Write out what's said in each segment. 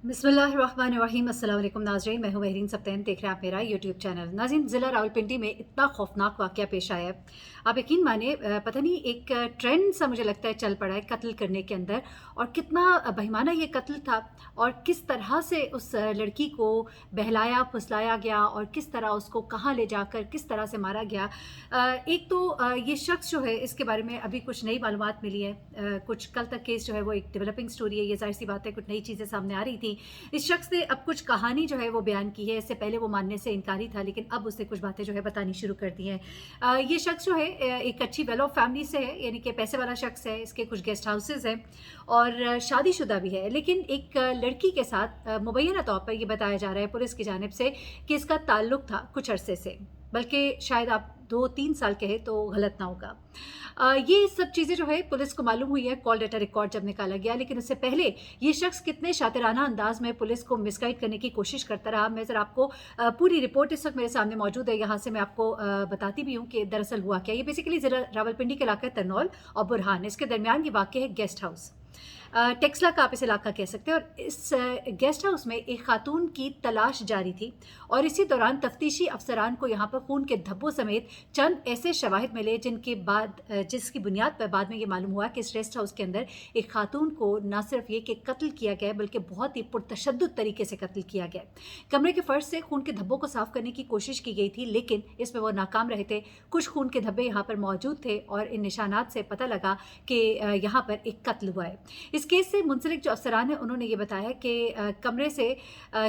बिस्मिल्लाहिर्रहमानिर्रहीम। अस्सलाम वालेकुम नाज़रीन, मैं हूँ महरीन सब्तैन, देख रहे हैं आप मेरा यूट्यूब चैनल। नाज़रीन, ज़िला रावलपिंडी में इतना खौफनाक वाक़या पेश आया है, आप यकीन मानिए पता नहीं एक ट्रेंड सा मुझे लगता है चल पड़ा है कत्ल करने के अंदर। और कितना बेईमाना ये कत्ल था और किस तरह से उस लड़की को बहलाया फुसलाया गया और किस तरह उसको कहाँ ले जाकर किस तरह से मारा गया। एक तो ये शख्स जो है इसके बारे में अभी कुछ नई मालूमात मिली है। कुछ कल तक केस जो है वो एक डेवलपिंग स्टोरी है, ये ज़ाहिर सी बात है कुछ नई चीज़ें सामने आ रही थी। इस शख्स ने अब कुछ कहानी जो है वो बयान की है। इससे पहले वो मानने से इनकारी था, लेकिन अब उसने कुछ बातें जो है बतानी शुरू कर दी हैं। ये शख्स जो है एक अच्छी वेल ऑफ फैमिली से है, यानी कि पैसे वाला शख्स है। इसके कुछ गेस्ट हाउसेज हैं और शादीशुदा भी है, लेकिन एक लड़की के साथ मुबैना तौर पर ये बताया जा रहा है पुलिस की जानिब से कि इसका ताल्लुक था कुछ अरसे से, बल्कि शायद आप 2-3 साल कहे तो गलत ना होगा। ये सब चीज़ें जो है पुलिस को मालूम हुई है कॉल डाटा रिकॉर्ड जब निकाला गया, लेकिन उससे पहले ये शख्स कितने शातिराना अंदाज में पुलिस को मिसगाइड करने की कोशिश करता रहा। मैं ज़रा आपको पूरी रिपोर्ट इस वक्त मेरे सामने मौजूद है, यहाँ से मैं आपको बताती भी हूँ कि दरअसल हुआ क्या। ये बेसिकली ज़रा रावलपिंडी के इलाका तरनौल और बुरहान, इसके दरमियान ये वाक़या है गेस्ट हाउस। टेक्सला का आप इस इलाका कह सकते हैं। और इस गेस्ट हाउस में एक खातून की तलाश जारी थी और इसी दौरान तफ्तीशी अफसरान को यहाँ पर खून के धब्बों समेत चंद ऐसे शवाहिद मिले जिसकी बुनियाद पर बाद में ये मालूम हुआ कि इस रेस्ट हाउस के अंदर एक खातून को न सिर्फ ये कि कत्ल किया गया बल्कि बहुत ही पुरतशद्दुद तरीके से कत्ल किया गया। कमरे के फर्श से खून के धब्बों को साफ करने की कोशिश की गई थी, लेकिन इसमें वो नाकाम रहे थे। कुछ खून के धब्बे यहाँ पर मौजूद थे और इन निशानात से पता लगा कि यहाँ पर एक कत्ल हुआ है। इस केस से मुंसलिक जो अफसरान हैं उन्होंने ये बताया कि कमरे से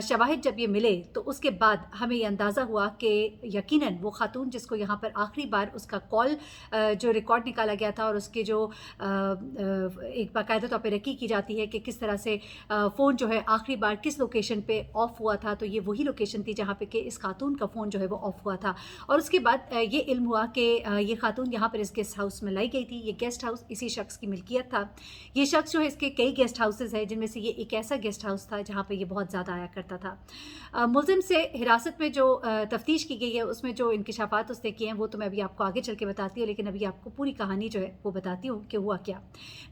शवाहिद जब ये मिले तो उसके बाद हमें ये अंदाज़ा हुआ कि यकीनन वो खातून जिसको यहाँ पर आखिरी बार उसका कॉल जो रिकॉर्ड निकाला गया था और उसके जो एक बाकायदा तौर पर रकी की जाती है कि किस तरह से फ़ोन जो है आखिरी बार किस लोकेशन पे ऑफ हुआ था, तो ये वही लोकेशन थी जहाँ पे कि इस खातून का फ़ोन जो है वो ऑफ हुआ था। और उसके बाद ये इल्म हुआ कि ये खातून यहाँ पर इस गेस्ट हाउस में लाई गई थी। ये गेस्ट हाउस इसी शख्स की मिल्कियत था। ये शख्स जो है इसके कई गेस्ट हाउसेज हैं, जिनमें से ये एक ऐसा गेस्ट हाउस था जहाँ पे ये बहुत ज़्यादा आया करता था। मुलजिम से हिरासत में जो तफ्तीश की गई है उसमें जो इंकशाफात उसने किए हैं वो तो मैं अभी आपको आगे चल के बताती हूँ, लेकिन अभी आपको पूरी कहानी जो है वो बताती हूँ कि हुआ क्या।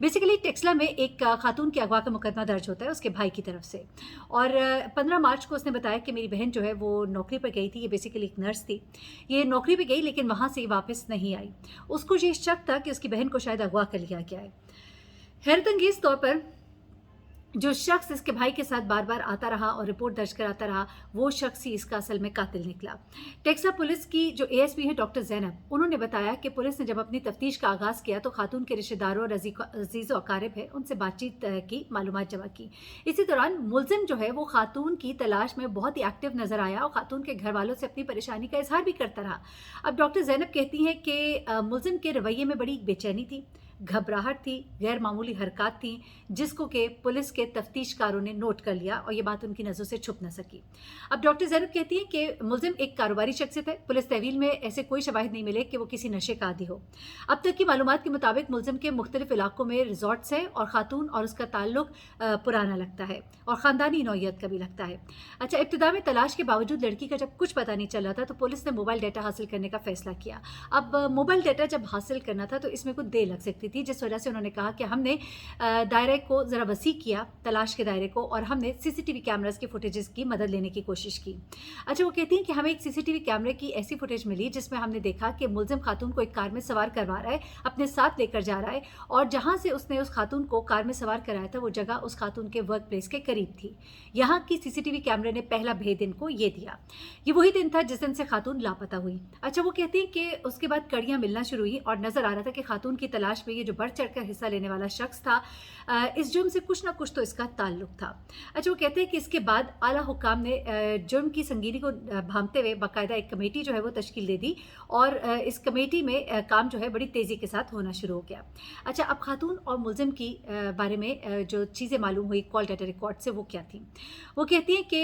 बेसिकली टेक्सला में एक खातून के अगवा का मुकदमा दर्ज होता है उसके भाई की तरफ से। और 15 मार्च को उसने बताया कि मेरी बहन जो है वो नौकरी पर गई थी। ये बेसिकली एक नर्स थी, ये नौकरी पर गई लेकिन वहाँ से वापस नहीं आई। उसको ये शक था कि उसकी बहन को शायद अगवा कर लिया गया है। हैरतअंगेज़ तौर पर जो शख्स इसके भाई के साथ बार बार आता रहा और रिपोर्ट दर्ज कराता रहा, वो शख्स ही इसका असल में कातिल निकला। टेक्सा पुलिस की जो एएसपी है डॉक्टर ज़ैनब, उन्होंने बताया कि पुलिस ने जब अपनी तफ्तीश का आगाज़ किया तो खातून के रिश्तेदारों और अजीज़ व अकारिब है उनसे बातचीत की, मालूमात जमा की। इसी दौरान मुलजिम जो है वो खातून की तलाश में बहुत ही एक्टिव नज़र आया और खातून के घर वालों से अपनी परेशानी का इजहार भी करता रहा। अब डॉक्टर ज़ैनब कहती हैं कि मुलजिम के रवैये में बड़ी बेचैनी थी, घबराहट थी, गैर मामूली हरकत थी, जिसको कि पुलिस के तफ्तीशकारों ने नोट कर लिया और ये बात उनकी नज़रों से छुप न सकी। अब डॉक्टर ज़ैनब कहती हैं कि मुलजिम एक कारोबारी शख्सियत है। पुलिस तहवील में ऐसे कोई शवाहिद नहीं मिले कि वो किसी नशे का आदी हो। अब तक की मालूमात के मुताबिक मुलजिम के मुख्तलिफ इलाकों में रिजॉर्ट्स हैं और खातून और उसका ताल्लुक पुराना लगता है और ख़ानदानी नौइयत का भी लगता है। अच्छा, इब्तिदा में तलाश के बावजूद लड़की का जब कुछ पता नहीं चल रहा था तो पुलिस ने मोबाइल डाटा हासिल करने का फैसला किया। अब मोबाइल डाटा जब हासिल करना था तो इसमें कुछ देर लग सकती थी, जिस वजह से उन्होंने कहा कि हमने दायरे को ज़रा वसी किया, तलाश के दायरे को, और हमने सीसीटीवी कैमरास की फुटेजेस की मदद लेने की कोशिश की। अच्छा, वो कहती हैं कि हमें एक सीसीटीवी कैमरे की ऐसी फुटेज मिली जिसमें हमने देखा कि मुलजिम खातून को एक कार में सवार करवा रहा है, अपने साथ लेकर जा रहा है, और जहाँ से उसने उस खातून को कार में सवार कराया था वो जगह उस खातून के वर्क प्लेस के करीब थी। यहाँ की सीसीटीवी कैमरे ने पहला भेद इनको ये दिया। ये वही दिन था जिस दिन से खातून लापता हुई। अच्छा, वो कहती हैं कि उसके बाद कड़ियाँ मिलना शुरू हुई और नज़र आ रहा था कि खातून की तलाश में ये जो बढ़ चढ़कर हिस्सा लेने वाला शख्स था, इस जुर्म से कुछ ना कुछ तो इसका ताल्लुक था। अच्छा, वो कहते हैं कि इसके बाद आला हुकाम ने जुर्म की संगीनी को भांपते हुए बाकायदा एक कमेटी जो है वो तश्कील दे दी और इस कमेटी में काम जो है बड़ी तेज़ी के साथ होना शुरू हो गया। अच्छा, अब खातून और मुलजिम की बारे में जो चीज़ें मालूम हुई कॉल डाटा रिकॉर्ड से वो क्या थी। वो कहती हैं कि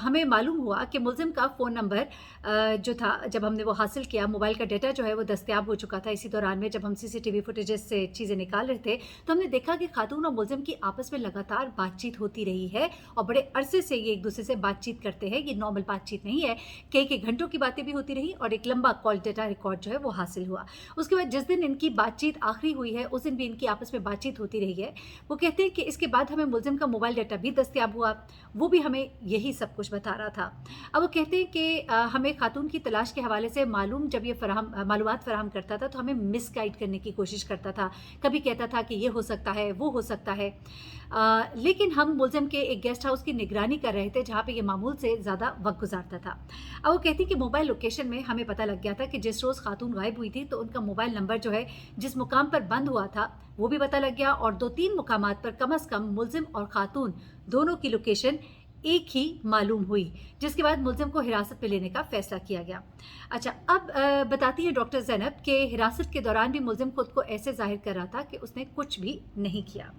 हमें मालूम हुआ कि मुलजिम का फ़ोन नंबर जो था, जब हमने वो हासिल किया, मोबाइल का डाटा जो है वो दस्तयाब हो चुका था इसी दौरान में जब हम सीसीटीवी फुटेजेस से चीज़ें निकाल रहे थे तो हमने देखा कि खातून और मुलजिम की आपस में लगातार बातचीत होती रही है और बड़े अरसे से ये एक दूसरे से बातचीत करते हैं। ये नॉर्मल बातचीत नहीं है, कई घंटों की बातें भी होती रही और एक लंबा कॉल डेटा रिकॉर्ड जो है वो हासिल हुआ। उसके बाद जिस दिन इनकी बातचीत आखिरी हुई है उस दिन भी इनकी आपस में बातचीत होती रही है। वो कहते हैं कि इसके बाद हमें मुलजिम का मोबाइल डाटा भी दस्तयाब हुआ, वो भी हमें यही सब कुछ बता रहा था। अब वो कहते हैं कि हमें खातून की तलाश के हवाले से जब ये मालूमात फराहम करता था तो हमें मिसगाइड करने की कोशिश करता था। कभी कहता था कि ये हो सकता है, वो हो सकता है। लेकिन हम मुलजिम के एक गेस्ट हाउस की निगरानी कर रहे थे जहाँ पे ये मामूल से ज़्यादा वक्त गुजारता था। अब वो कहती कि मोबाइल लोकेशन में हमें पता लग गया था कि जिस रोज़ खातून गायब हुई थी तो उनका मोबाइल नंबर जो है जिस मुकाम पर बंद हुआ था वो भी पता लग गया और 2-3 मुकामात पर कम अज़ कम मुलजिम और खातून दोनों की लोकेशन एक ही मालूम हुई, जिसके बाद मुलजिम को हिरासत में लेने का फैसला किया गया। अच्छा, अब बताती है डॉक्टर ज़ैनब कि हिरासत के दौरान भी मुलजिम खुद को ऐसे जाहिर कर रहा था कि उसने कुछ भी नहीं किया।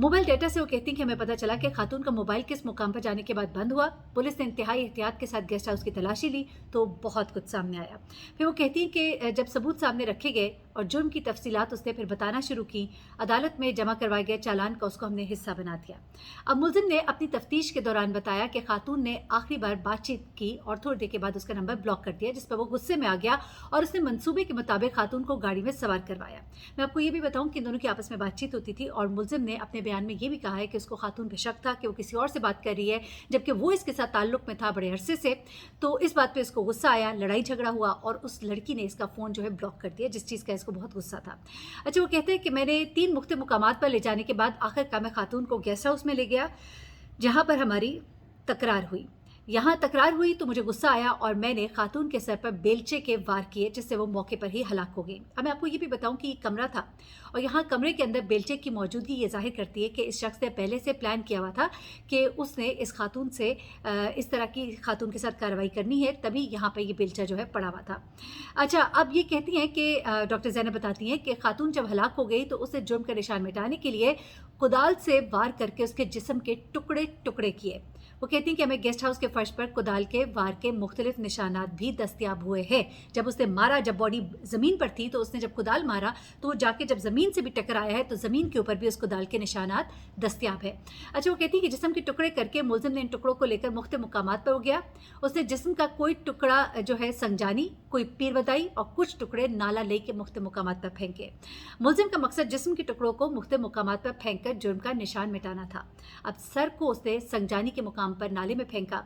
मोबाइल डेटा से वो कहती हैं कि हमें पता चला कि खातून का मोबाइल किस मुकाम पर जाने के बाद बंद हुआ। पुलिस ने इंतहाई एहतियात के साथ गेस्ट हाउस की तलाशी ली तो बहुत कुछ सामने आया। फिर वो कहती हैं कि जब सबूत सामने रखे गए और जुर्म की तफसीलात उसने फिर बताना शुरू की, अदालत में जमा करवाए गए चालान का उसको हमने हिस्सा बना दिया। अब मुलजिम ने अपनी तफ्तीश के दौरान बताया कि खातून ने आखिरी बार बातचीत की और थोड़ी देर के बाद उसका नंबर ब्लॉक कर दिया, जिस पर वो गुस्से में आ गया और उसने मंसूबे के मुताबिक खातून को गाड़ी में सवार करवाया। मैं आपको ये भी बताऊं कि इन दोनों की आपस में बातचीत होती थी और मुलजिम ने अपने बयान में ये भी कहा है कि उसको खातून पे शक था कि वो किसी और से बात कर रही है, जबकि वो इसके साथ ताल्लुक में था बड़े अरसे से। तो इस बात पे इसको गुस्सा आया, लड़ाई झगड़ा हुआ और उस लड़की ने इसका फ़ोन जो है ब्लॉक कर दिया, जिस चीज़ का इसको बहुत गुस्सा था। अच्छा, वो कहते हैं कि मैंने 3 मुख्तलिफ मुकामात पर ले जाने के बाद आखिरकार मैं खातून को गेस्ट हाउस में ले गया जहाँ पर हमारी तकरार हुई। यहाँ तकरार हुई तो मुझे गुस्सा आया और मैंने खातून के सर पर बेलचे के वार किए, जिससे वो मौके पर ही हलाक हो गई। अब मैं आपको ये भी बताऊं कि ये कमरा था और यहाँ कमरे के अंदर बेलचे की मौजूदगी ये जाहिर करती है कि इस शख्स ने पहले से प्लान किया हुआ था कि उसने इस खातून से इस तरह की खातून के साथ कार्रवाई करनी है, तभी यहाँ पर ये बेलचा जो है पड़ा हुआ था। अच्छा, अब ये कहती हैं कि डॉक्टर ज़ैनब बताती हैं कि खातून जब हलाक हो गई तो उसने जुर्म का निशान मिटाने के लिए कुदाल से वार करके उसके जिस्म के टुकड़े टुकड़े किए। वो कहती हैं कि हमें गेस्ट हाउस के फर्श पर कुदाल के वार के मुख्तलिफ निशानात भी दस्तयाब हुए हैं। जब उसने मारा, जब बॉडी ज़मीन पर थी तो उसने जब कुदाल मारा तो वो जाके जब ज़मीन से भी टकराया है तो ज़मीन के ऊपर भी उस कुदाल के निशानात दस्तयाब है। अच्छा, वो कहती है कि जिस्म के टुकड़े करके मुलजिम ने इन टुकड़ों को लेकर मुख्तलिफ मुकामात पर हो गया। उसने जिस्म का कोई टुकड़ा जो है संजानी, कोई पीर बदाई और कुछ टुकड़े नाला ले के मुख्तलिफ मुकामात पर फेंके। मुलजिम का मकसद जिस्म के टुकड़ों को मुख्तलिफ मुकामात पर फेंक कर जुर्म का निशान मिटाना था। अब सर को उसने संजानी के मुकाम पर नाले में फेंका,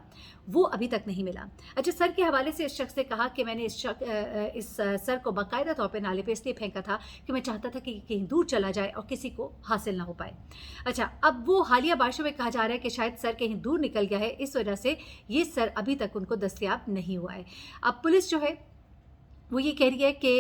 वो अभी तक नहीं मिला। अच्छा, सर के हवाले से इस शख्स ने कहा कि मैंने इस सर को बाकायदा तौर पे नाले पे इसलिए फेंका था कि मैं चाहता था कि कहीं दूर चला जाए और किसी को हासिल ना हो पाए। अच्छा, अब वो हालिया बारिशों में कहा जा रहा है कि शायद सर कहीं दूर निकल गया है, इस वजह से ये सर अभी तक उनको दस्तयाब नहीं हुआ है। अब पुलिस जो है वो ये कह रही है कि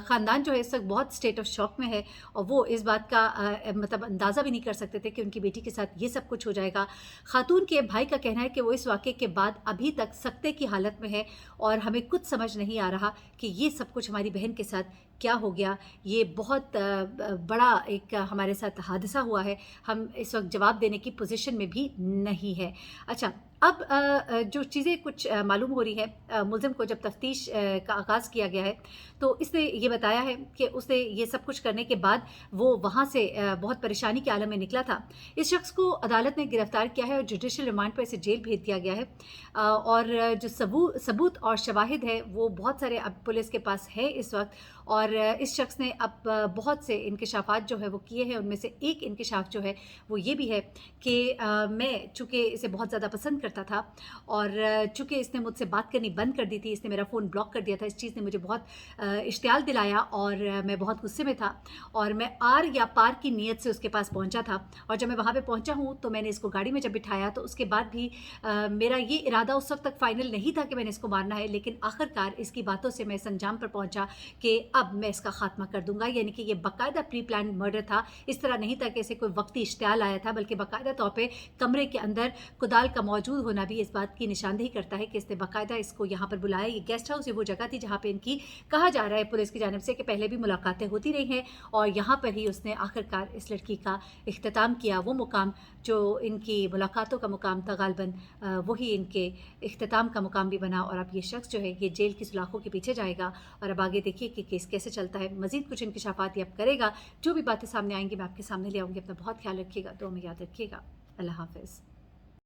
ख़ानदान जो है इस वक्त बहुत स्टेट ऑफ शॉक में है और वो इस बात का मतलब अंदाज़ा भी नहीं कर सकते थे कि उनकी बेटी के साथ ये सब कुछ हो जाएगा। खातून के भाई का कहना है कि वो इस वाक़े के बाद अभी तक सख्ते की हालत में है और हमें कुछ समझ नहीं आ रहा कि ये सब कुछ हमारी बहन के साथ क्या हो गया। ये बहुत बड़ा एक हमारे साथ हादसा हुआ है, हम इस वक्त जवाब देने की पोजीशन में भी नहीं है। अच्छा, अब जो चीज़ें कुछ मालूम हो रही है, मुलज़िम को जब तफ्तीश का आगाज़ किया गया है तो इसने ये बताया है कि उसने ये सब कुछ करने के बाद वो वहाँ से बहुत परेशानी के आलम में निकला था। इस शख्स को अदालत ने गिरफ़्तार किया है और जुडिशल रिमांड पर इसे जेल भेज दिया गया है और जो सबूत और शवाहिद है वो बहुत सारे अब पुलिस के पास है इस वक्त। और इस शख्स ने अब बहुत से इंकशाफात जो है वो किए हैं, उनमें से एक इंकशाफ जो है वो ये भी है कि मैं चूँकि इसे बहुत ज़्यादा पसंद करता था और चूँकि इसने मुझसे बात करनी बंद कर दी थी, इसने मेरा फ़ोन ब्लॉक कर दिया था, इस चीज़ ने मुझे बहुत इश्तियाल दिलाया और मैं बहुत गुस्से में था और मैं आर या पार की नीयत से उसके पास पहुंचा था। और जब मैं वहाँ पे पहुंचा हूँ तो मैंने इसको गाड़ी में जब बिठाया तो उसके बाद भी मेरा ये इरादा उस वक्त तक फाइनल नहीं था कि मैंने इसको मारना है, लेकिन आखिरकार इसकी बातों से मैं इस अंजाम पर पहुंचा कि अब मैं इसका खात्मा कर दूंगा। यानी कि ये बाकायदा प्री प्लान मर्डर था, इस तरह नहीं था कि इसे कोई वक्ती इश्तियाल आया था, बल्कि बाकायदा तौर पर कमरे के अंदर कुदाल का मौजूद होना भी इस बात की निशानदेही करता है कि इसने बाकायदा इसको यहाँ पर बुलाया। ये गेस्ट हाउस ये वो जगह थी जहाँ पर इनकी कहा जा रहा है पुलिस की जानिब से कि पहले भी मुलाकातें होती रही हैं और यहाँ पर ही उसने आखिरकार इस लड़की का इख्तिताम किया। वो मुकाम जो इनकी मुलाकातों का मुकाम था गालबन वही इनके इख्तिताम का मुकाम भी बना और अब ये शख्स जो है ये जेल की सुलाखों के पीछे जाएगा और अब आगे देखिए कि केस केस कैसे चलता है, मज़ीद कुछ इंकशाफात ये अब करेगा। जो भी बातें सामने आएँगी मैं आपके सामने ले आऊँगी। अपना बहुत ख्याल रखिएगा, दुआ में याद रखिएगा। अल्लाह हाफ़िज़।